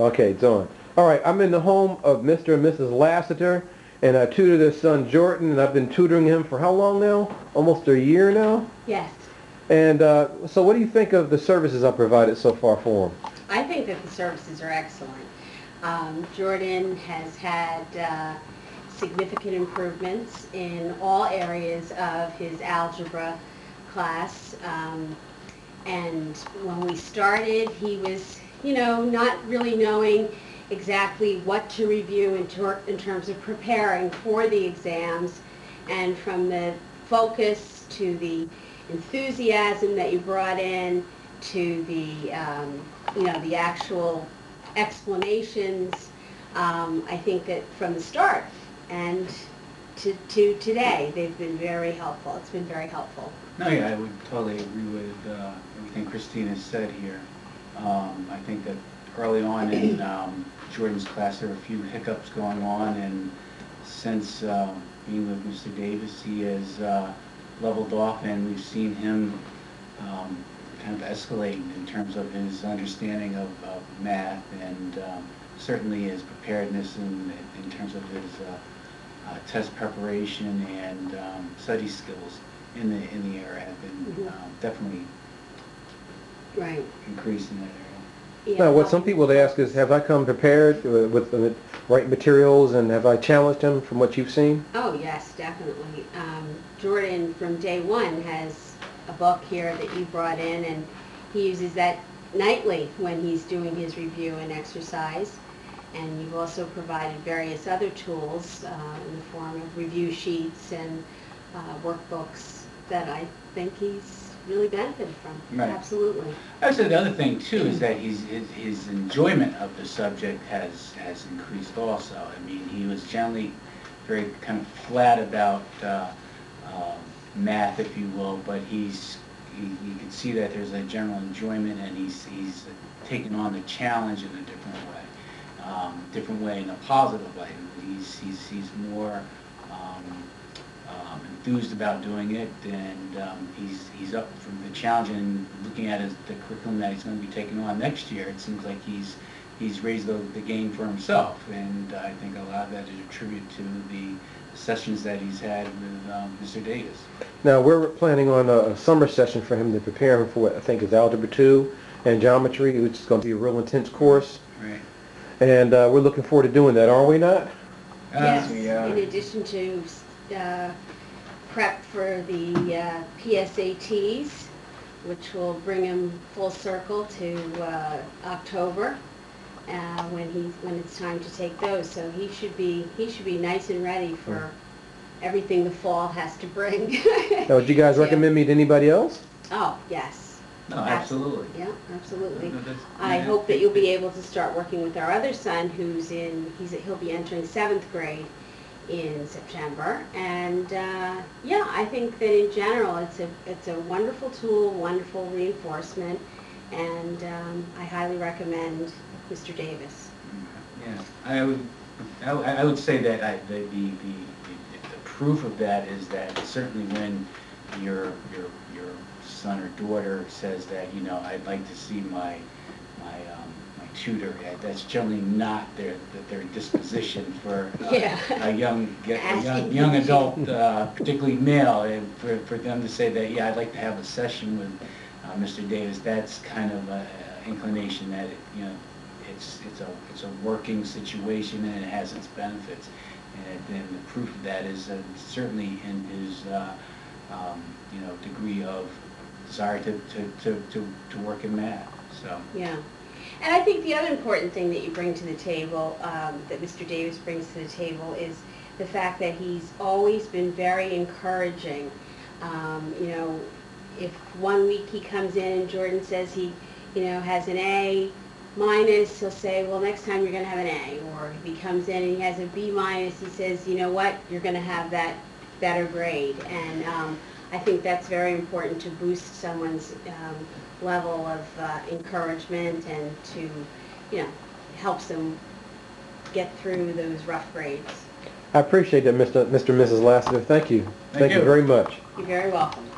Okay, Dawn. All right, I'm in the home of Mr. and Mrs. Lassiter, and I tutor their son Jordan, and I've been tutoring him for how long now? Almost a year now? Yes. And so what do you think of the services I've provided so far for him? I think that the services are excellent. Jordan has had significant improvements in all areas of his algebra class. And when we started, he was, not really knowing exactly what to review in terms of preparing for the exams. And from the focus to the enthusiasm that you brought in to the, the actual explanations, I think that from the start and to today, they've been very helpful. It's been very helpful. No, yeah, I would totally agree with everything Christina said here. I think that early on in Jordan's class, there were a few hiccups going on, and since being with Mr. Davis, he has leveled off, and we've seen him kind of escalate in terms of his understanding of math, and certainly his preparedness in terms of his test preparation and study skills in the area have been definitely increased in that area. Yeah. Now, what some people would ask is, have I come prepared with the right materials, and have I challenged him from what you've seen? Oh, yes, definitely. Jordan, from day one, has a book here that you brought in, and he uses that nightly when he's doing his review and exercise. And you've also provided various other tools in the form of review sheets and workbooks that I think he's really benefited from. Right. Absolutely. Actually, the other thing too is that his enjoyment of the subject has increased also. I mean, he was generally very kind of flat about math, if you will, but you can see that there's a general enjoyment, and he's taken on the challenge in a different way in a positive way. He's more enthused about doing it, and he's up for the challenge. And looking at the curriculum that he's going to be taking on next year, it seems like he's raised the game for himself, and I think a lot of that is a tribute to the sessions that he's had with Mr. Davis. Now, we're planning on a summer session for him to prepare him for what I think is Algebra 2 and Geometry, which is going to be a real intense course. Right. And we're looking forward to doing that, are we not? Yes, We are. in addition to prep for the PSATs, which will bring him full circle to October when it's time to take those. So he should be nice and ready for everything the fall has to bring. Now, would you guys recommend me to anybody else? Oh, yes. No, absolutely. Yeah, absolutely. No, I hope that you'll be able to start working with our other son, he'll be entering 7th grade in September, and yeah, I think that in general it's a wonderful tool, wonderful reinforcement, and I highly recommend Mr. Davis. Yeah, I would say that the proof of that is that certainly when your son or daughter says that, I'd like to see my tutor, that's generally not their disposition for a young adult, particularly male, and for them to say that, yeah, I'd like to have a session with Mr. Davis. That's kind of an inclination that it's a working situation, and it has its benefits. And the proof of that is certainly in his degree of desire to work in math. So yeah. And I think the other important thing that you bring to the table, that Mr. Davis brings to the table, is the fact that he's always been very encouraging. If one week he comes in and Jordan says he, has an A minus, he'll say, well, next time you're going to have an A. Or if he comes in and he has a B minus, he says, you know what, you're going to have that better grade. And I think that's very important to boost someone's level of encouragement, and to, helps them get through those rough grades. I appreciate that, Mr. and Mrs. Lassiter. Thank you. Thank you very much. You're very welcome.